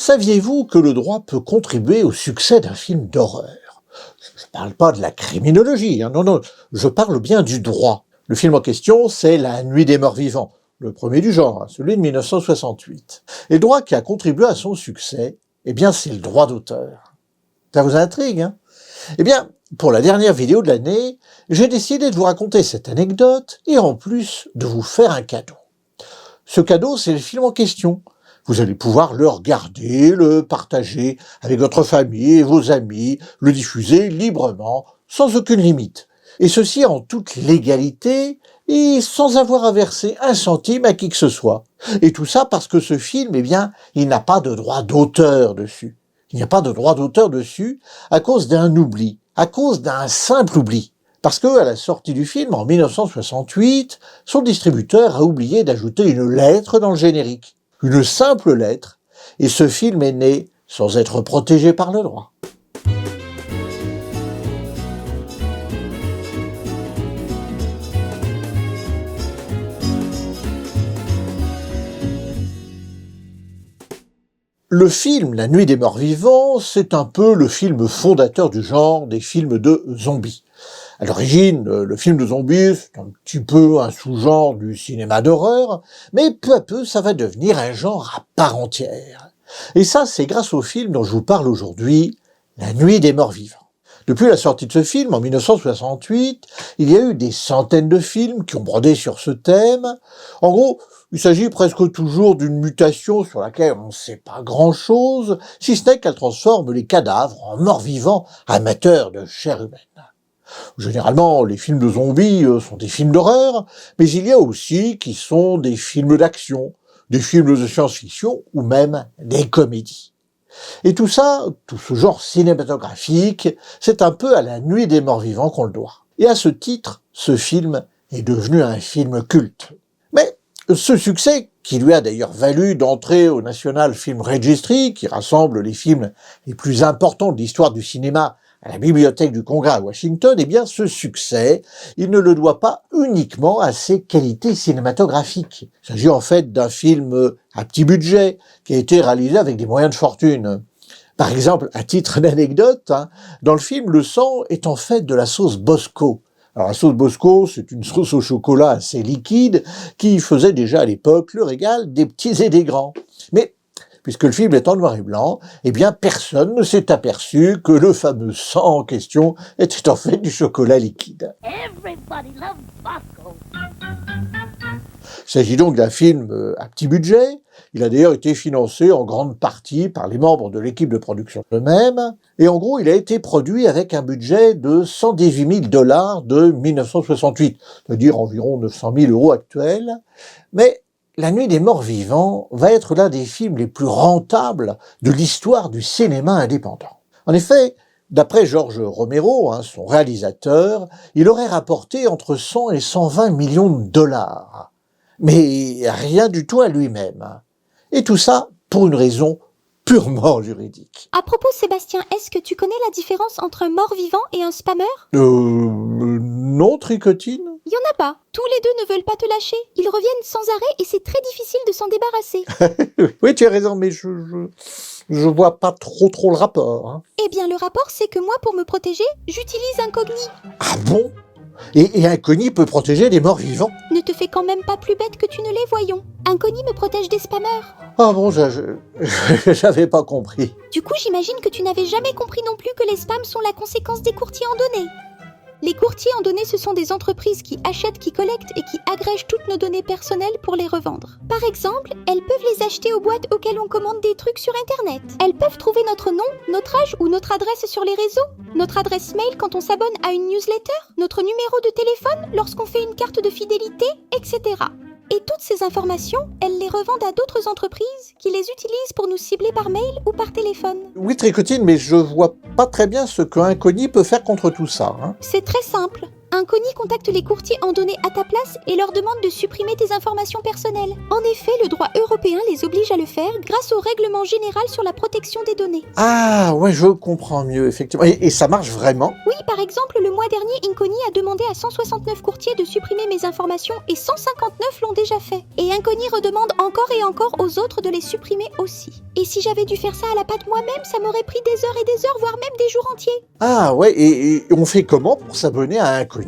Saviez-vous que le droit peut contribuer au succès d'un film d'horreur? Je ne parle pas de la criminologie, non, je parle bien du droit. Le film en question, c'est La Nuit des Morts Vivants, le premier du genre, celui de 1968. Et le droit qui a contribué à son succès, c'est le droit d'auteur. Ça vous intrigue, pour la dernière vidéo de l'année, j'ai décidé de vous raconter cette anecdote et en plus de vous faire un cadeau. Ce cadeau, c'est le film en question. Vous allez pouvoir le regarder, le partager avec votre famille et vos amis, le diffuser librement, sans aucune limite. Et ceci en toute légalité et sans avoir à verser un centime à qui que ce soit. Et tout ça parce que ce film, il n'a pas de droit d'auteur dessus. Il n'y a pas de droit d'auteur dessus à cause d'un oubli, à cause d'un simple oubli. Parce que, à la sortie du film, en 1968, son distributeur a oublié d'ajouter une lettre dans le générique. Une simple lettre, et ce film est né sans être protégé par le droit. Le film La Nuit des Morts Vivants, c'est un peu le film fondateur du genre des films de zombies. À l'origine, le film de zombies, c'est un petit peu un sous-genre du cinéma d'horreur, mais peu à peu, ça va devenir un genre à part entière. Et ça, c'est grâce au film dont je vous parle aujourd'hui, La Nuit des Morts Vivants. Depuis la sortie de ce film, en 1968, il y a eu des centaines de films qui ont brodé sur ce thème. En gros, il s'agit presque toujours d'une mutation sur laquelle on ne sait pas grand-chose, si ce n'est qu'elle transforme les cadavres en morts vivants amateurs de chair humaine. Généralement, les films de zombies sont des films d'horreur, mais il y a aussi qui sont des films d'action, des films de science-fiction ou même des comédies. Et tout ça, tout ce genre cinématographique, c'est un peu à La Nuit des Morts Vivants qu'on le doit. Et à ce titre, ce film est devenu un film culte. Mais ce succès, qui lui a d'ailleurs valu d'entrer au National Film Registry, qui rassemble les films les plus importants de l'histoire du cinéma à la Bibliothèque du Congrès à Washington, ce succès, il ne le doit pas uniquement à ses qualités cinématographiques. Il s'agit en fait d'un film à petit budget, qui a été réalisé avec des moyens de fortune. Par exemple, à titre d'anecdote, dans le film, le sang est en fait de la sauce Bosco. Alors la sauce Bosco, c'est une sauce au chocolat assez liquide, qui faisait déjà à l'époque le régal des petits et des grands. Mais puisque le film est en noir et blanc, personne ne s'est aperçu que le fameux sang en question était en fait du chocolat liquide. Everybody loves Bosco. Il s'agit donc d'un film à petit budget. Il a d'ailleurs été financé en grande partie par les membres de l'équipe de production eux-mêmes. Et en gros, il a été produit avec un budget de $118 000 de 1968, c'est-à-dire environ 900 000 € actuels. Mais La Nuit des Morts Vivants va être l'un des films les plus rentables de l'histoire du cinéma indépendant. En effet, d'après George Romero, son réalisateur, il aurait rapporté entre 100 et 120 millions de dollars. Mais rien du tout à lui-même. Et tout ça pour une raison purement juridique. À propos, Sébastien, est-ce que tu connais la différence entre un mort-vivant et un spammer? Non, Tricotine? Il y en a pas. Tous les deux ne veulent pas te lâcher. Ils reviennent sans arrêt et c'est très difficile de s'en débarrasser. Oui, tu as raison, mais je vois pas trop le rapport. Eh bien, le rapport, c'est que moi, pour me protéger, j'utilise Incogni. Ah bon? Et Incogni peut protéger des morts vivants? Ne te fais quand même pas plus bête que tu ne l'es, voyons. Incogni me protège des spammers. Ah bon, j'avais pas compris. Du coup, j'imagine que tu n'avais jamais compris non plus que les spams sont la conséquence des courtiers en données. Les courtiers en données, ce sont des entreprises qui achètent, qui collectent et qui agrègent toutes nos données personnelles pour les revendre. Par exemple, elles peuvent les acheter aux boîtes auxquelles on commande des trucs sur Internet. Elles peuvent trouver notre nom, notre âge ou notre adresse sur les réseaux, notre adresse mail quand on s'abonne à une newsletter, notre numéro de téléphone lorsqu'on fait une carte de fidélité, etc. Et toutes ces informations, elles les revendent à d'autres entreprises qui les utilisent pour nous cibler par mail ou par téléphone. Oui, Tricotine, mais je vois pas très bien ce qu'Incogni peut faire contre tout ça. C'est très simple. Incogni contacte les courtiers en données à ta place et leur demande de supprimer tes informations personnelles. En effet, le droit européen les oblige à le faire grâce au règlement général sur la protection des données. Ah, ouais, je comprends mieux, effectivement. Et ça marche vraiment? Oui, par exemple, le mois dernier, Incogni a demandé à 169 courtiers de supprimer mes informations et 159 l'ont déjà fait. Et Incogni redemande encore et encore aux autres de les supprimer aussi. Et si j'avais dû faire ça à la patte moi-même, ça m'aurait pris des heures et des heures, voire même des jours entiers. Ah, ouais, et on fait comment pour s'abonner à Incogni?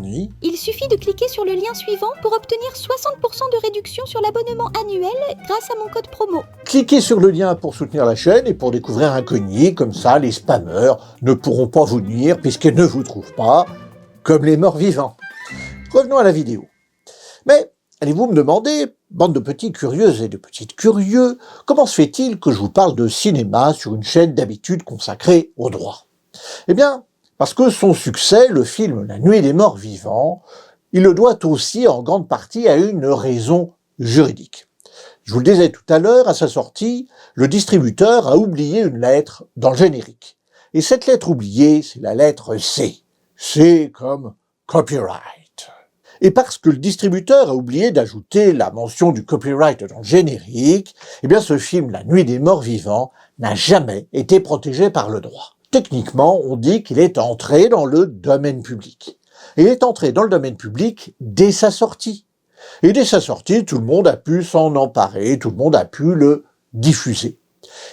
Il suffit de cliquer sur le lien suivant pour obtenir 60% de réduction sur l'abonnement annuel grâce à mon code promo. Cliquez sur le lien pour soutenir la chaîne et pour découvrir Incogni, comme ça les spammers ne pourront pas vous nuire puisqu'ils ne vous trouvent pas comme les morts vivants. Revenons à la vidéo. Mais allez-vous me demander, bande de petits curieuses et de petites curieux, comment se fait-il que je vous parle de cinéma sur une chaîne d'habitude consacrée au droit? Eh bien, parce que son succès, le film La Nuit des Morts Vivants, il le doit aussi en grande partie à une raison juridique. Je vous le disais tout à l'heure, à sa sortie, le distributeur a oublié une lettre dans le générique. Et cette lettre oubliée, c'est la lettre C. C comme copyright. Et parce que le distributeur a oublié d'ajouter la mention du copyright dans le générique, eh bien ce film La Nuit des Morts Vivants n'a jamais été protégé par le droit. Techniquement, on dit qu'il est entré dans le domaine public. Et il est entré dans le domaine public dès sa sortie. Et dès sa sortie, tout le monde a pu s'en emparer, tout le monde a pu le diffuser.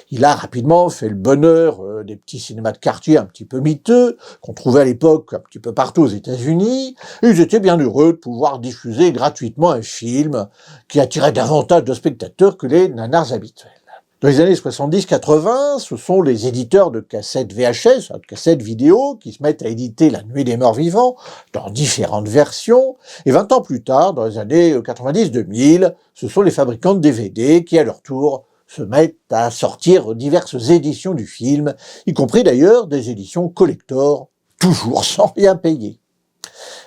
Il a rapidement fait le bonheur des petits cinémas de quartier un petit peu miteux, qu'on trouvait à l'époque un petit peu partout aux États-Unis, et ils étaient bien heureux de pouvoir diffuser gratuitement un film qui attirait davantage de spectateurs que les nanars habituels. Dans les années 70-80, ce sont les éditeurs de cassettes VHS, de cassettes vidéo, qui se mettent à éditer La Nuit des Morts Vivants dans différentes versions. Et 20 ans plus tard, dans les années 90-2000, ce sont les fabricants de DVD qui, à leur tour, se mettent à sortir diverses éditions du film, y compris d'ailleurs des éditions collector, toujours sans rien payer.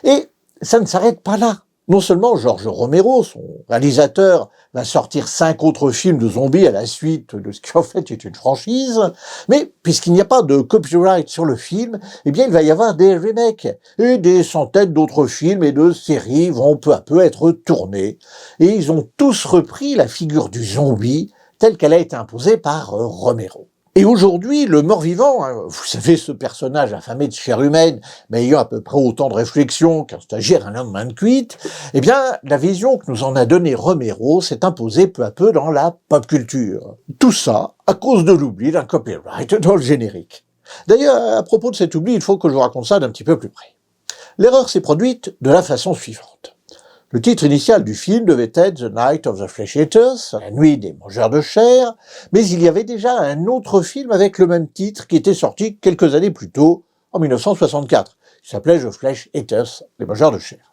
Et ça ne s'arrête pas là. Non seulement George Romero, son réalisateur, va sortir 5 autres films de zombies à la suite de ce qui en fait est une franchise, mais puisqu'il n'y a pas de copyright sur le film, eh bien il va y avoir des remakes, et des centaines d'autres films et de séries vont peu à peu être tournés, et ils ont tous repris la figure du zombie telle qu'elle a été imposée par Romero. Et aujourd'hui, le mort-vivant, vous savez, ce personnage affamé de chair humaine, mais ayant à peu près autant de réflexion qu'un stagiaire un lendemain de cuite, eh bien, la vision que nous en a donnée Romero s'est imposée peu à peu dans la pop culture. Tout ça à cause de l'oubli d'un copyright dans le générique. D'ailleurs, à propos de cet oubli, il faut que je vous raconte ça d'un petit peu plus près. L'erreur s'est produite de la façon suivante. Le titre initial du film devait être The Night of the Flesh Eaters, la nuit des mangeurs de chair, mais il y avait déjà un autre film avec le même titre qui était sorti quelques années plus tôt, en 1964. Il s'appelait The Flesh Eaters, les mangeurs de chair.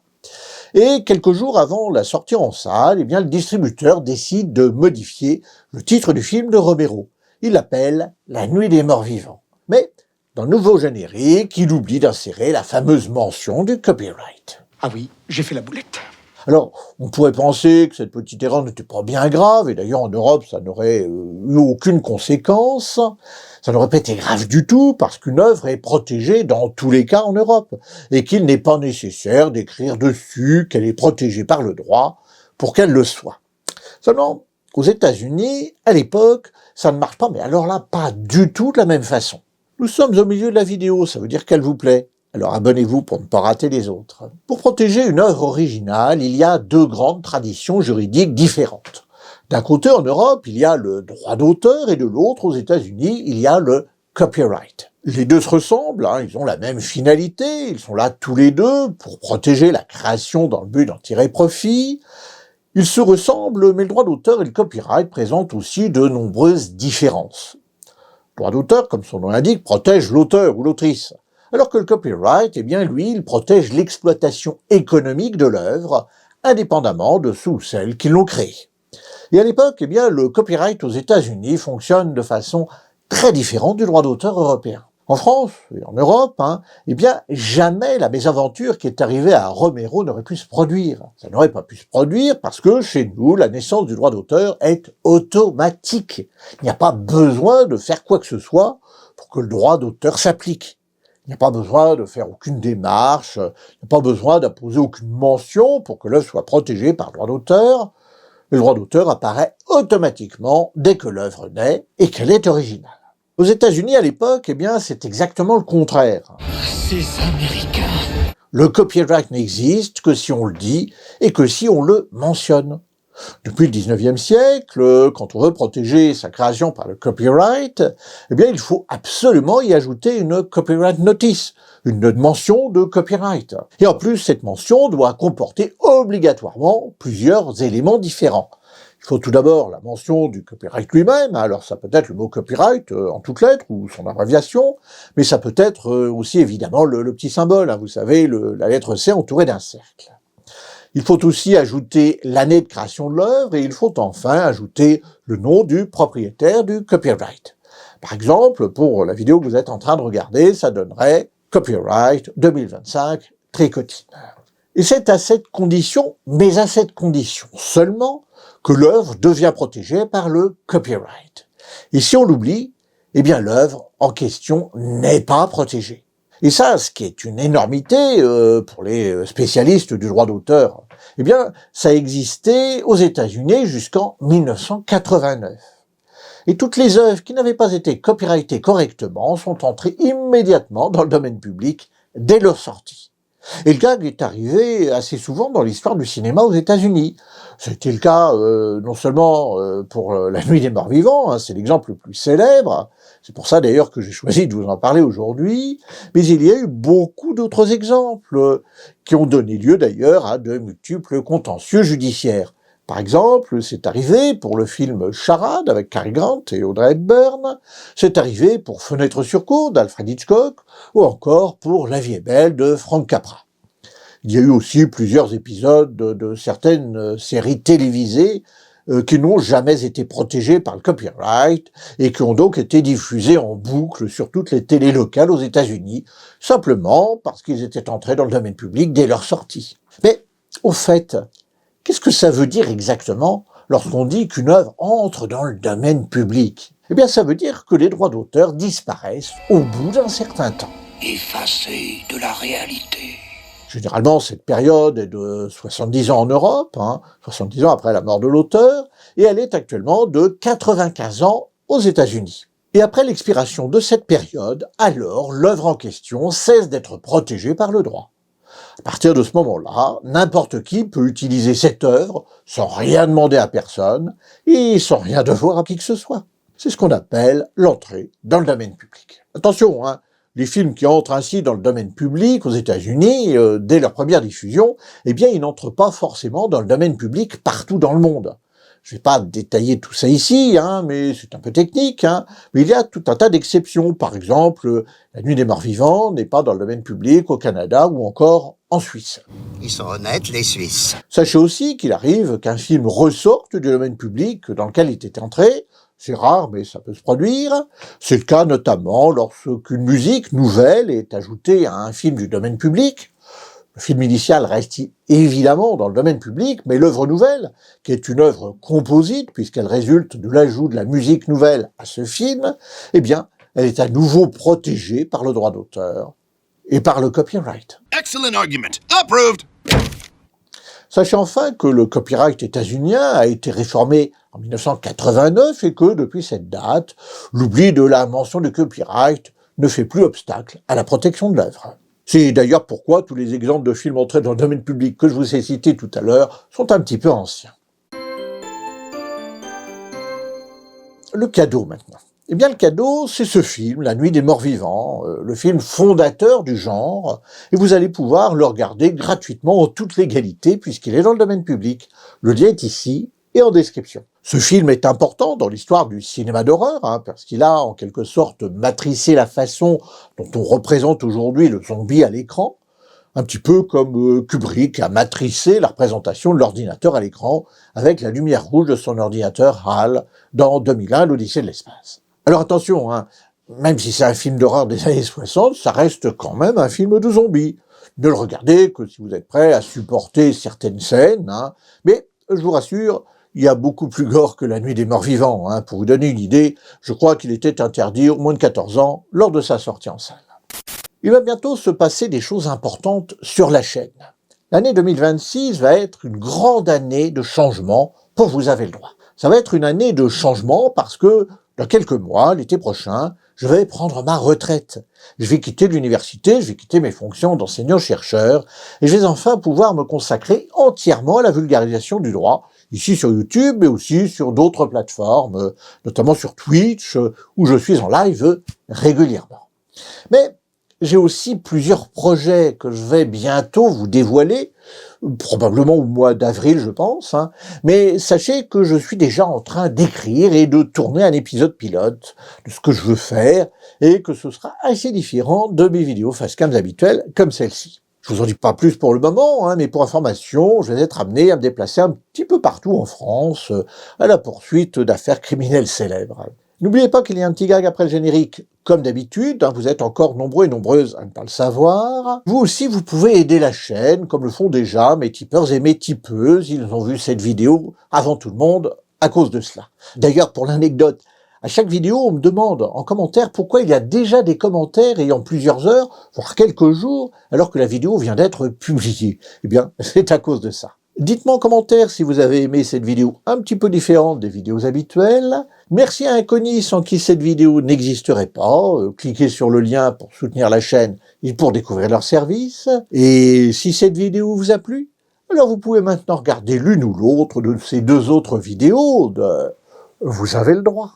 Et quelques jours avant la sortie en salle, eh bien, le distributeur décide de modifier le titre du film de Romero. Il l'appelle La Nuit des Morts Vivants. Mais, dans le nouveau générique, il oublie d'insérer la fameuse mention du copyright. Ah oui, j'ai fait la boulette. Alors, on pourrait penser que cette petite erreur n'était pas bien grave, et d'ailleurs en Europe, ça n'aurait eu aucune conséquence. Ça n'aurait pas été grave du tout, parce qu'une œuvre est protégée dans tous les cas en Europe, et qu'il n'est pas nécessaire d'écrire dessus qu'elle est protégée par le droit pour qu'elle le soit. Seulement, aux États-Unis, à l'époque, ça ne marche pas, mais alors là, pas du tout de la même façon. Nous sommes au milieu de la vidéo, ça veut dire qu'elle vous plaît. Alors abonnez-vous pour ne pas rater les autres. Pour protéger une œuvre originale, il y a 2 grandes traditions juridiques différentes. D'un côté, en Europe, il y a le droit d'auteur et de l'autre, aux États-Unis, il y a le copyright. Les deux se ressemblent, ils ont la même finalité, ils sont là tous les deux pour protéger la création dans le but d'en tirer profit. Ils se ressemblent, mais le droit d'auteur et le copyright présentent aussi de nombreuses différences. Le droit d'auteur, comme son nom l'indique, protège l'auteur ou l'autrice. Alors que le copyright, eh bien, lui, il protège l'exploitation économique de l'œuvre, indépendamment de ceux ou celles qui l'ont créée. Et à l'époque, eh bien, le copyright aux États-Unis fonctionne de façon très différente du droit d'auteur européen. En France et en Europe, eh bien, jamais la mésaventure qui est arrivée à Romero n'aurait pu se produire. Ça n'aurait pas pu se produire parce que chez nous, la naissance du droit d'auteur est automatique. Il n'y a pas besoin de faire quoi que ce soit pour que le droit d'auteur s'applique. Il n'y a pas besoin de faire aucune démarche, il n'y a pas besoin d'apposer aucune mention pour que l'œuvre soit protégée par le droit d'auteur. Le droit d'auteur apparaît automatiquement dès que l'œuvre naît et qu'elle est originale. Aux États-Unis, à l'époque, eh bien, c'est exactement le contraire. Ces Américains. Le copyright n'existe que si on le dit et que si on le mentionne. Depuis le 19e siècle, quand on veut protéger sa création par le copyright, eh bien, il faut absolument y ajouter une copyright notice, une mention de copyright. Et en plus, cette mention doit comporter obligatoirement plusieurs éléments différents. Il faut tout d'abord la mention du copyright lui-même, alors ça peut être le mot copyright en toutes lettres ou son abréviation, mais ça peut être aussi évidemment le petit symbole, vous savez, la lettre C entourée d'un cercle. Il faut aussi ajouter l'année de création de l'œuvre et il faut enfin ajouter le nom du propriétaire du copyright. Par exemple, pour la vidéo que vous êtes en train de regarder, ça donnerait Copyright 2025 Tricotine. Et c'est à cette condition, mais à cette condition seulement, que l'œuvre devient protégée par le copyright. Et si on l'oublie, eh bien l'œuvre en question n'est pas protégée. Et ça, ce qui est une énormité pour les spécialistes du droit d'auteur, eh bien, ça existait aux États-Unis jusqu'en 1989. Et toutes les œuvres qui n'avaient pas été copyrightées correctement sont entrées immédiatement dans le domaine public dès leur sortie. Et le gag est arrivé assez souvent dans l'histoire du cinéma aux États-Unis. C'était le cas non seulement pour La Nuit des Morts Vivants, c'est l'exemple le plus célèbre, c'est pour ça d'ailleurs que j'ai choisi de vous en parler aujourd'hui, mais il y a eu beaucoup d'autres exemples qui ont donné lieu d'ailleurs à de multiples contentieux judiciaires. Par exemple, c'est arrivé pour le film Charade avec Cary Grant et Audrey Hepburn, c'est arrivé pour Fenêtre sur cour d'Alfred Hitchcock, ou encore pour La vie est belle de Frank Capra. Il y a eu aussi plusieurs épisodes de certaines séries télévisées qui n'ont jamais été protégés par le copyright et qui ont donc été diffusés en boucle sur toutes les télés locales aux États-Unis, simplement parce qu'ils étaient entrés dans le domaine public dès leur sortie. Mais, au fait, qu'est-ce que ça veut dire exactement lorsqu'on dit qu'une œuvre entre dans le domaine public? Eh bien, ça veut dire que les droits d'auteur disparaissent au bout d'un certain temps. Effacés de la réalité. Généralement, cette période est de 70 ans en Europe, 70 ans après la mort de l'auteur, et elle est actuellement de 95 ans aux États-Unis. Et après l'expiration de cette période, alors l'œuvre en question cesse d'être protégée par le droit. À partir de ce moment-là, n'importe qui peut utiliser cette œuvre sans rien demander à personne et sans rien devoir à qui que ce soit. C'est ce qu'on appelle l'entrée dans le domaine public. Attention, les films qui entrent ainsi dans le domaine public aux États-Unis, dès leur première diffusion, eh bien, ils n'entrent pas forcément dans le domaine public partout dans le monde. Je ne vais pas détailler tout ça ici, mais c'est un peu technique, mais il y a tout un tas d'exceptions. Par exemple, La Nuit des Morts Vivants n'est pas dans le domaine public au Canada ou encore en Suisse. Ils sont honnêtes, les Suisses. Sachez aussi qu'il arrive qu'un film ressorte du domaine public dans lequel il était entré. C'est rare, mais ça peut se produire. C'est le cas notamment lorsqu'une musique nouvelle est ajoutée à un film du domaine public. Le film initial reste évidemment dans le domaine public, mais l'œuvre nouvelle, qui est une œuvre composite, puisqu'elle résulte de l'ajout de la musique nouvelle à ce film, eh bien, elle est à nouveau protégée par le droit d'auteur et par le copyright. Excellent argument. Approved. Sachez enfin que le copyright états-unien a été réformé en 1989 et que, depuis cette date, l'oubli de la mention du copyright ne fait plus obstacle à la protection de l'œuvre. C'est d'ailleurs pourquoi tous les exemples de films entrés dans le domaine public que je vous ai cités tout à l'heure sont un petit peu anciens. Le cadeau maintenant. Eh bien, le cadeau, c'est ce film, La Nuit des Morts Vivants, le film fondateur du genre, et vous allez pouvoir le regarder gratuitement en toute légalité puisqu'il est dans le domaine public. Le lien est ici et en description. Ce film est important dans l'histoire du cinéma d'horreur, parce qu'il a en quelque sorte matricé la façon dont on représente aujourd'hui le zombie à l'écran, un petit peu comme Kubrick a matricé la représentation de l'ordinateur à l'écran avec la lumière rouge de son ordinateur HAL dans 2001, l'Odyssée de l'espace. Alors attention, même si c'est un film d'horreur des années 60, ça reste quand même un film de zombies. Ne le regardez que si vous êtes prêt à supporter certaines scènes, mais je vous rassure, il y a beaucoup plus gore que La Nuit des Morts Vivants. Pour vous donner une idée, je crois qu'il était interdit aux moins de 14 ans lors de sa sortie en salle. Il va bientôt se passer des choses importantes sur la chaîne. L'année 2026 va être une grande année de changement pour Vous avez le droit. Ça va être une année de changement parce que dans quelques mois, l'été prochain, je vais prendre ma retraite. Je vais quitter l'université, je vais quitter mes fonctions d'enseignant-chercheur et je vais enfin pouvoir me consacrer entièrement à la vulgarisation du droit, ici sur YouTube, mais aussi sur d'autres plateformes, notamment sur Twitch, où je suis en live régulièrement. Mais j'ai aussi plusieurs projets que je vais bientôt vous dévoiler, probablement au mois d'avril, je pense, mais sachez que je suis déjà en train d'écrire et de tourner un épisode pilote de ce que je veux faire, et que ce sera assez différent de mes vidéos facecam habituelles comme celle-ci. Je vous en dis pas plus pour le moment, mais pour information, je vais être amené à me déplacer un petit peu partout en France, à la poursuite d'affaires criminelles célèbres. N'oubliez pas qu'il y a un petit gag après le générique, comme d'habitude, vous êtes encore nombreux et nombreuses à ne pas le savoir. Vous aussi, vous pouvez aider la chaîne, comme le font déjà mes tipeurs et mes tipeuses. Ils ont vu cette vidéo avant tout le monde à cause de cela. D'ailleurs, pour l'anecdote, à chaque vidéo, on me demande en commentaire pourquoi il y a déjà des commentaires ayant plusieurs heures, voire quelques jours, alors que la vidéo vient d'être publiée. Eh bien, c'est à cause de ça. Dites-moi en commentaire si vous avez aimé cette vidéo un petit peu différente des vidéos habituelles. Merci à Incogni sans qui cette vidéo n'existerait pas. Cliquez sur le lien pour soutenir la chaîne et pour découvrir leurs services. Et si cette vidéo vous a plu, alors vous pouvez maintenant regarder l'une ou l'autre de ces deux autres vidéos de Vous avez le droit.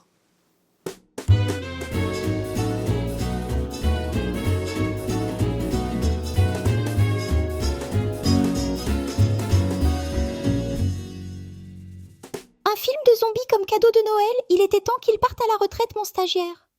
Un film de zombies comme cadeau de Noël, il était temps qu'il parte à la retraite, mon stagiaire.